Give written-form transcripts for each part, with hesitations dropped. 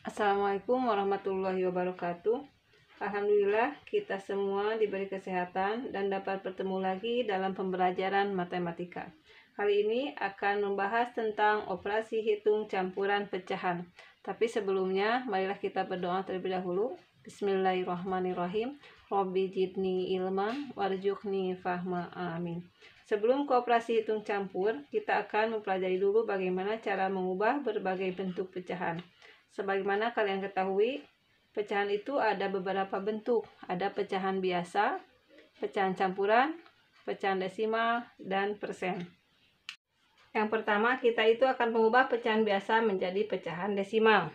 Assalamualaikum warahmatullahi wabarakatuh. Alhamdulillah kita semua diberi kesehatan dan dapat bertemu lagi dalam pembelajaran matematika. Kali ini akan membahas tentang operasi hitung campuran pecahan. Tapi sebelumnya marilah kita berdoa terlebih dahulu. Bismillahirrahmanirrahim. Robbi jidni ilman warzuqni fahma, amin. Sebelum ke operasi hitung campur, kita akan mempelajari dulu bagaimana cara mengubah berbagai bentuk pecahan. Sebagaimana kalian ketahui, pecahan itu ada beberapa bentuk. Ada pecahan biasa, pecahan campuran, pecahan desimal, dan persen. Yang pertama, kita itu akan mengubah pecahan biasa menjadi pecahan desimal.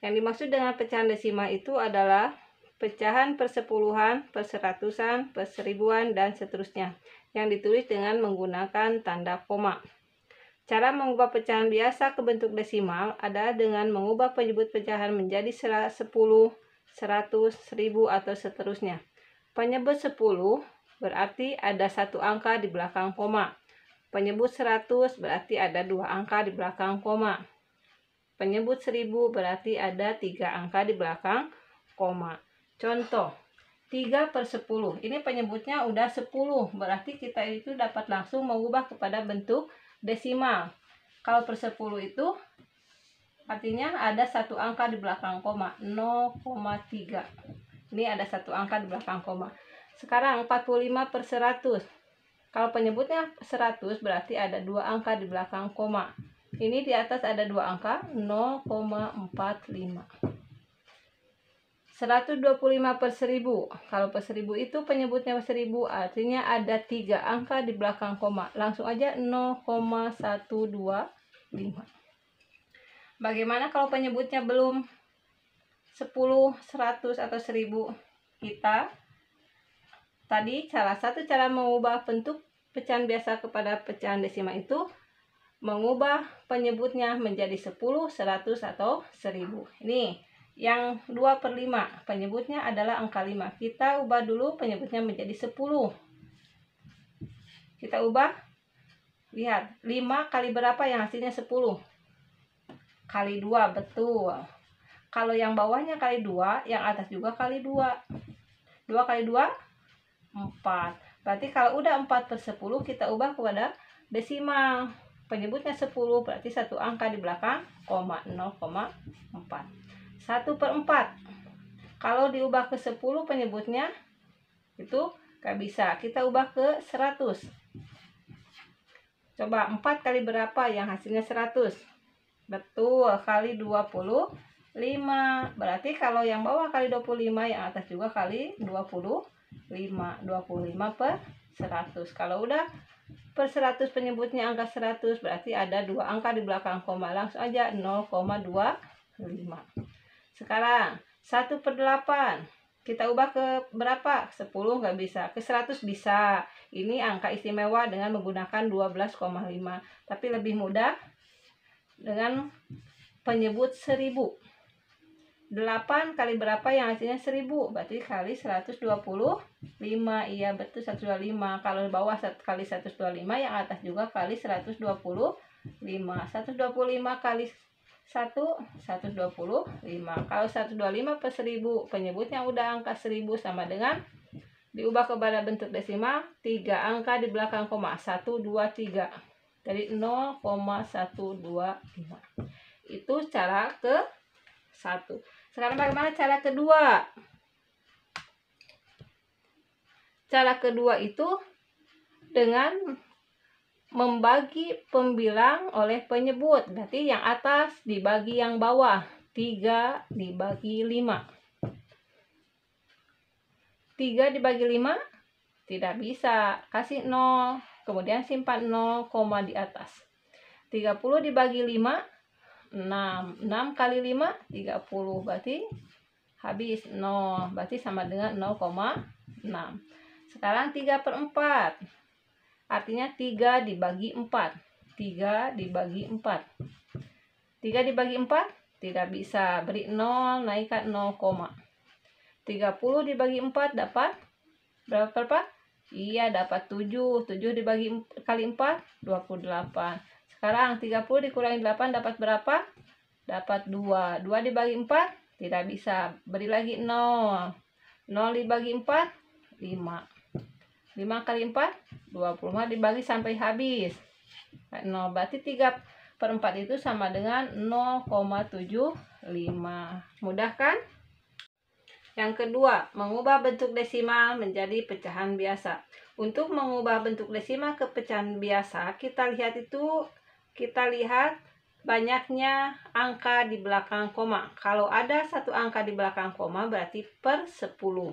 Yang dimaksud dengan pecahan desimal itu adalah pecahan persepuluhan, perseratusan, perseribuan, dan seterusnya, yang ditulis dengan menggunakan tanda koma. Cara mengubah pecahan biasa ke bentuk desimal adalah dengan mengubah penyebut pecahan menjadi 10, 100, 1000, atau seterusnya. Penyebut 10 berarti ada satu angka di belakang koma. Penyebut 100 berarti ada dua angka di belakang koma. Penyebut 1000 berarti ada 3 angka di belakang koma. Contoh, 3/10. Ini penyebutnya udah 10, berarti kita itu dapat langsung mengubah kepada bentuk desimal. Kalau per 10 itu artinya ada satu angka di belakang koma, 0,3. Ini ada satu angka di belakang koma. Sekarang 45/100. Kalau penyebutnya 100 berarti ada dua angka di belakang koma. Ini di atas ada dua angka, 0,45. 125/1000. Kalau per 1000 itu penyebutnya 1000 artinya ada 3 angka di belakang koma. Langsung aja 0,125. Bagaimana kalau penyebutnya belum 10, 100, atau 1000? Kita tadi salah satu cara mengubah bentuk pecahan biasa kepada pecahan desimal itu mengubah penyebutnya menjadi 10, 100, atau 1000. Ini yang 2/5, penyebutnya adalah angka 5. Kita ubah dulu penyebutnya menjadi 10. Kita ubah, lihat, 5 kali berapa yang hasilnya 10? Kali 2, betul. Kalau yang bawahnya kali 2, yang atas juga kali 2. 2 kali 2, 4. Berarti kalau udah 4/10, kita ubah kepada desimal. Penyebutnya 10, berarti satu angka di belakang koma, 0,4. 1/4. Kalau diubah ke 10 penyebutnya itu gak bisa. Kita ubah ke 100. Coba 4 kali berapa yang hasilnya 100? Betul, kali 25. Berarti kalau yang bawah kali 25, yang atas juga kali 25. 25/100. Kalau udah per 100 penyebutnya angka 100, berarti ada dua angka di belakang koma. Langsung aja 0,25. Sekarang 1/8. Kita ubah ke berapa? 10 nggak bisa. Ke 100 bisa. Ini angka istimewa dengan menggunakan 12,5. Tapi lebih mudah dengan penyebut 1000. 8 kali berapa yang hasilnya 1000? Berarti kali 125. Iya betul, 125. Kalau bawah kali 125, yang atas juga kali 125. 125 kali 125. Kalau 125/1000 penyebutnya udah angka 1000 sama dengan diubah kepada bentuk desimal 3 angka di belakang koma, 1, 2, 3. Jadi 0,125. Itu cara ke 1. Sekarang bagaimana cara kedua? Cara kedua itu dengan membagi pembilang oleh penyebut. Berarti yang atas dibagi yang bawah. 3 dibagi 5. 3 dibagi 5 tidak bisa. Kasih 0. Kemudian simpan 0, di atas. 30 dibagi 5, 6. 6 kali 5, 30. Berarti habis 0. Berarti sama dengan 0,6. Sekarang 3/4. Artinya 3 dibagi 4. 3 dibagi 4. 3 dibagi 4 tidak bisa. Beri 0, naikkan 0, 30 dibagi 4 dapat berapa? Iya, dapat 7. 7 dibagi kali 4, 28. Sekarang 30 dikurangi 8 dapat berapa? dapat 2. 2 dibagi 4 tidak bisa. Beri lagi 0. 0 dibagi 4 5. 5 kali 4 25 dibagi sampai habis 0. Berarti 3/4 itu sama dengan 0,75. Mudah kan? Yang kedua, mengubah bentuk desimal menjadi pecahan biasa. Untuk mengubah bentuk desimal ke pecahan biasa, kita lihat banyaknya angka di belakang koma. Kalau ada satu angka di belakang koma berarti per 10.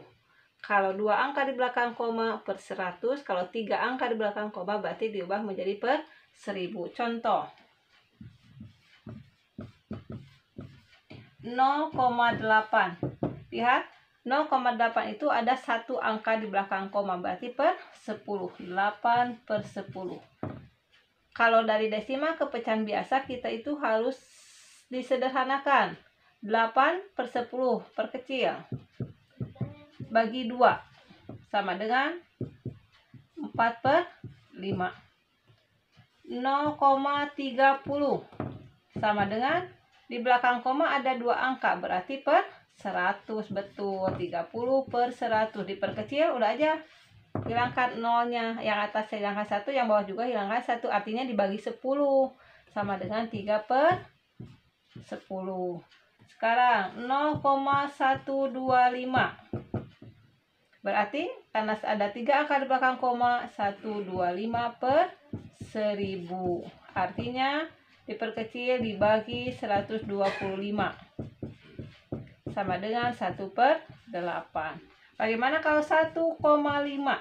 Kalau 2 angka di belakang koma per 100. Kalau 3 angka di belakang koma berarti diubah menjadi per 1000. Contoh 0,8. Lihat 0,8 itu ada satu angka di belakang koma berarti per 10. 8/10. Kalau dari desimal ke pecahan biasa kita itu harus disederhanakan. 8/10 perkecil bagi 2 sama dengan 4/5. 0,30 sama dengan di belakang koma ada 2 angka berarti per 100. Betul, 30/100 diperkecil udah aja, hilangkan nolnya, yang atas hilangkan 1, yang bawah juga hilangkan 1, artinya dibagi 10 sama dengan 3/10. Sekarang 0,125 berarti karena ada 3 angka di belakang koma 125/1000, artinya diperkecil dibagi 125 sama dengan 1/8. Bagaimana kalau 1,5?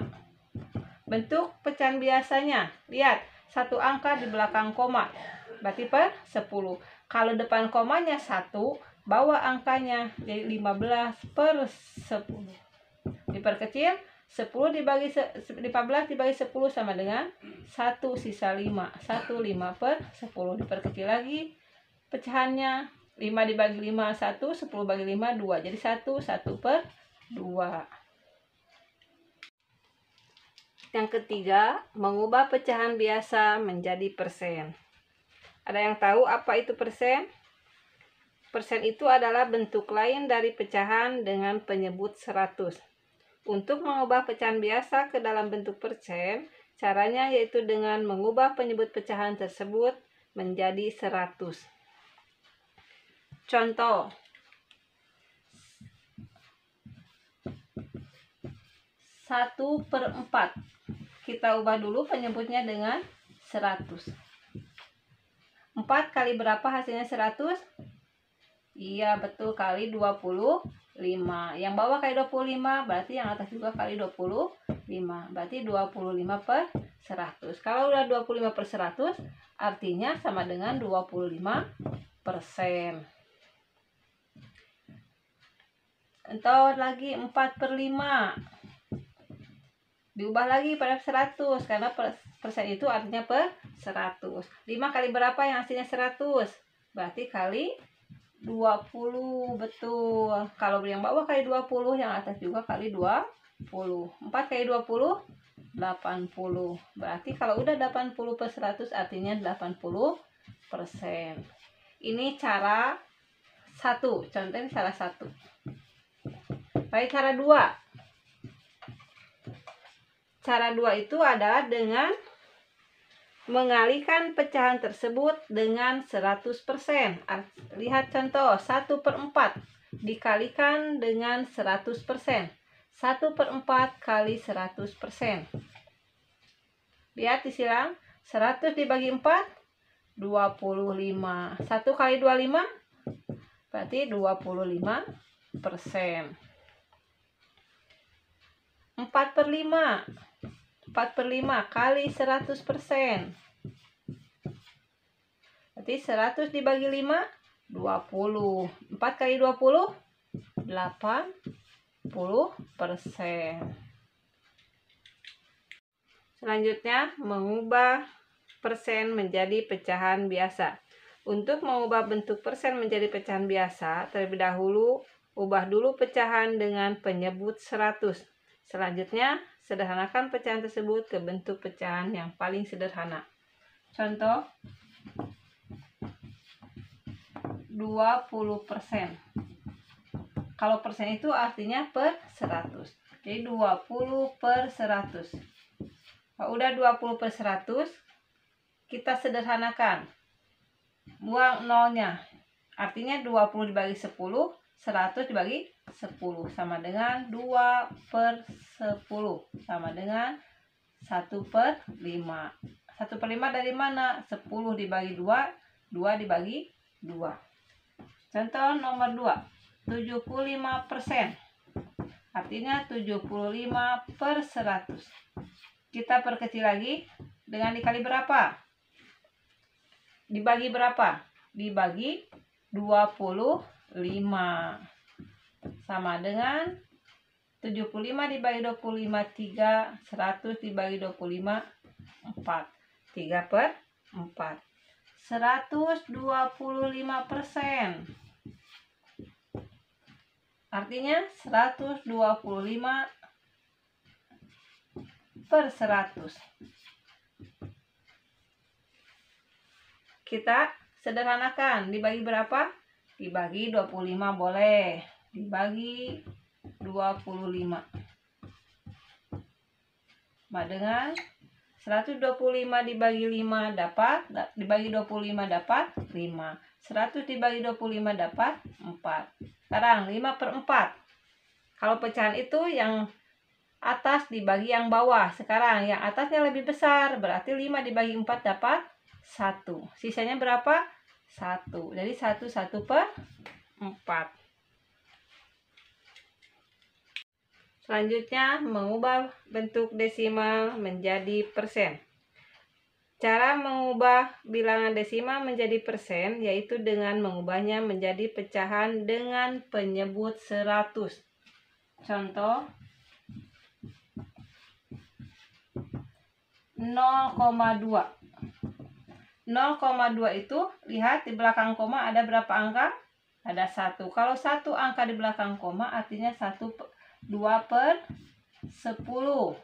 Bentuk pecahan biasanya, lihat satu angka di belakang koma berarti per 10. Kalau depan komanya 1, bawah angkanya jadi 15/10. Diperkecil 10 dibagi 15 dibagi 10 sama dengan 1 sisa 5. 1/5/10. Diperkecil lagi pecahannya, 5 dibagi 5 1, 10 bagi 5 2. Jadi 1/2. Yang ketiga, mengubah pecahan biasa menjadi persen. Ada yang tahu apa itu persen? Persen itu adalah bentuk lain dari pecahan dengan penyebut 100. Untuk mengubah pecahan biasa ke dalam bentuk persen, caranya yaitu dengan mengubah penyebut pecahan tersebut menjadi 100. Contoh 1/4. Kita ubah dulu penyebutnya dengan 100. 4 kali berapa hasilnya 100? Iya betul, kali 25. Yang bawah kali 25 berarti yang atas juga kali 25. Berarti 25/100. Kalau udah 25/100 artinya sama dengan 25%. Atau lagi 4/5. Diubah lagi pada 100 karena persen itu artinya per 100. 5 kali berapa yang hasilnya 100? Berarti kali 20. Betul. Kalau yang bawah kali 20, yang atas juga kali 20. 4 kali 20 80. Berarti kalau udah 80/100 artinya 80%. Ini cara 1. Contohnya salah 1. Baik, cara 2. Cara 2 itu adalah dengan mengalihkan pecahan tersebut dengan 100%. Lihat contoh 1/4 dikalikan dengan 100%. 1/4 kali 100%. Lihat disilang, 100 dibagi 4 25. 1 kali 25 berarti 25%. 4/5. 4/5 kali 100%. Berarti 100 dibagi 5 20. 4 kali 20 80%. Selanjutnya, mengubah persen menjadi pecahan biasa. Untuk mengubah bentuk persen menjadi pecahan biasa, terlebih dahulu ubah dulu pecahan dengan penyebut 100. Selanjutnya, sederhanakan pecahan tersebut ke bentuk pecahan yang paling sederhana. Contoh 20%. Kalau persen itu artinya per 100. Jadi 20/100. Kalau udah 20/100, kita sederhanakan. Buang nolnya. Artinya 20 dibagi 10, 100 dibagi 10 sama dengan 2/10 sama dengan 1/5. 1/5 dari mana? 10 dibagi 2, 2 dibagi 2. Contoh nomor 2, 75%. Artinya 75/100. Kita perkecil lagi dengan dikali berapa? Dibagi berapa? Dibagi 25. Sama dengan 75 dibagi 25, 3. 100 dibagi 25, 4. 3/4. 125%. Artinya 125/100. Kita sederhanakan. Dibagi berapa? Dibagi 25 boleh. Dibagi 25. Sama dengan 125 dibagi 5 dapat, dibagi 25 dapat 5. 100 dibagi 25 dapat 4. Sekarang 5/4. Kalau pecahan itu yang atas dibagi yang bawah. Sekarang yang atasnya lebih besar, berarti 5 dibagi 4 dapat 1. Sisanya berapa? 1. Jadi 1/4. Selanjutnya, mengubah bentuk desimal menjadi persen. Cara mengubah bilangan desimal menjadi persen yaitu dengan mengubahnya menjadi pecahan dengan penyebut 100. Contoh 0,2. 0,2 itu, lihat di belakang koma ada berapa angka? Ada 1. Kalau 1 angka di belakang koma artinya 2/10.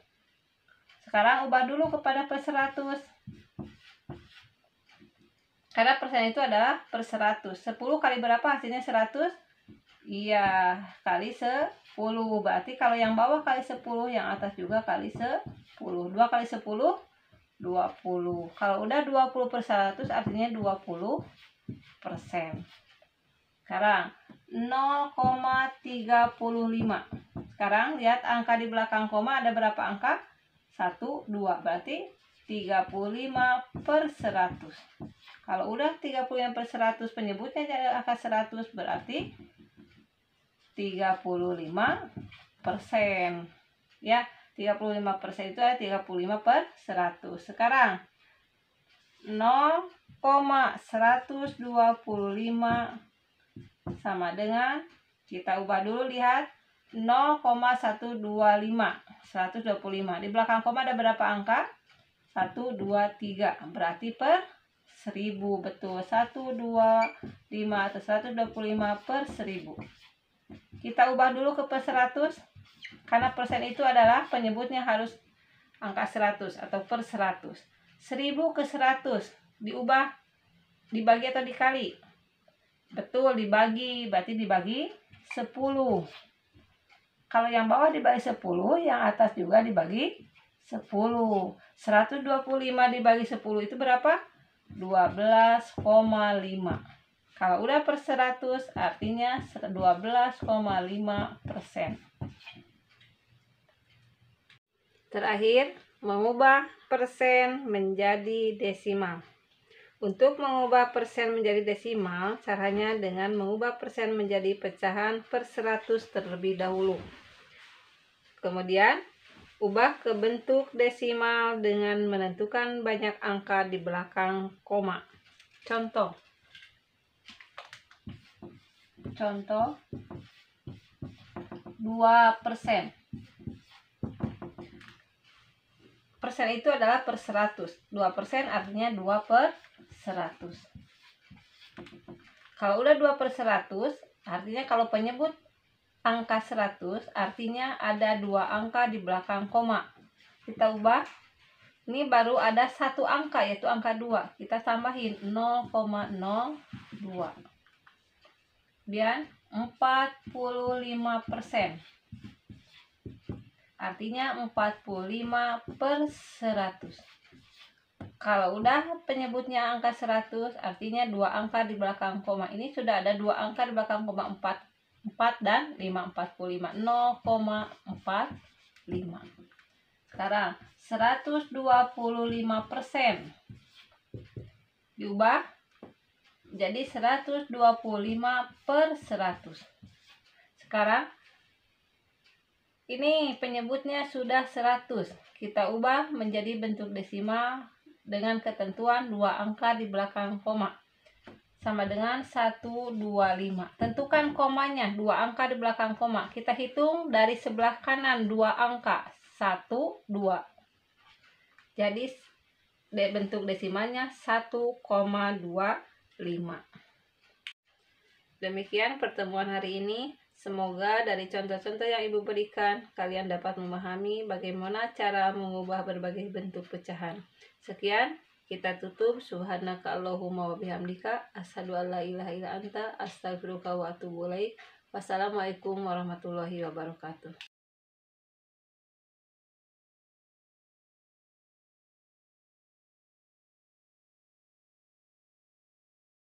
Sekarang ubah dulu kepada per 100. Karena persen itu adalah per 100. 10 kali berapa hasilnya 100? Iya, kali 10. Berarti kalau yang bawah kali 10, yang atas juga kali 10. 2 kali 10, 20. Kalau udah 20/100 artinya 20%. Sekarang 0,35. Sekarang lihat angka di belakang koma ada berapa angka? 1, 2. Berarti 35/100. Kalau udah 35/100 penyebutnya jadi angka 100, berarti 35%. Ya, 35% itu adalah 35/100. Sekarang 0,125 sama dengan, kita ubah dulu, lihat 0,125. 125. Di belakang koma ada berapa angka? 1, 2, 3. Berarti per 1000. Betul. 125 atau 125/1000. Kita ubah dulu ke per 100. Karena persen itu adalah penyebutnya harus angka 100 atau per 100. 1000 ke 100 diubah, dibagi atau dikali? Betul, dibagi. Berarti dibagi 10. Kalau yang bawah dibagi 10, yang atas juga dibagi 10. 125 dibagi 10 itu berapa? 12,5. Kalau udah per 100 artinya 12,5%. Terakhir, mengubah persen menjadi desimal. Untuk mengubah persen menjadi desimal, caranya dengan mengubah persen menjadi pecahan per 100 terlebih dahulu. Kemudian, ubah ke bentuk desimal dengan menentukan banyak angka di belakang koma. Contoh 2%. Persen itu adalah per 100. 2% artinya 2/100. Kalau udah 2/100, artinya kalau penyebut angka 100, artinya ada 2 angka di belakang koma. Kita ubah. Ini baru ada 1 angka, yaitu angka 2. Kita tambahin 0,02. kemudian 45%. Artinya 45/100. Kalau udah penyebutnya angka 100, artinya dua angka di belakang koma ini sudah ada dua angka di belakang koma 4 dan 5, 45, 0,45. Sekarang 125% diubah jadi 125/100. Sekarang ini penyebutnya sudah 100. Kita ubah menjadi bentuk desimal dengan ketentuan dua angka di belakang koma. Sama dengan 125. Tentukan komanya, dua angka di belakang koma. Kita hitung dari sebelah kanan dua angka, 1, 2. Jadi bentuk desimalnya 1,25. Demikian pertemuan hari ini. Semoga dari contoh-contoh yang Ibu berikan, kalian dapat memahami bagaimana cara mengubah berbagai bentuk pecahan. Sekian, kita tutup. Subhanaka Allahumma wa bihamdika, asyhadu an la ilaha illa anta, astaghfiruka wa atubu ilaik. Wassalamualaikum warahmatullahi wabarakatuh.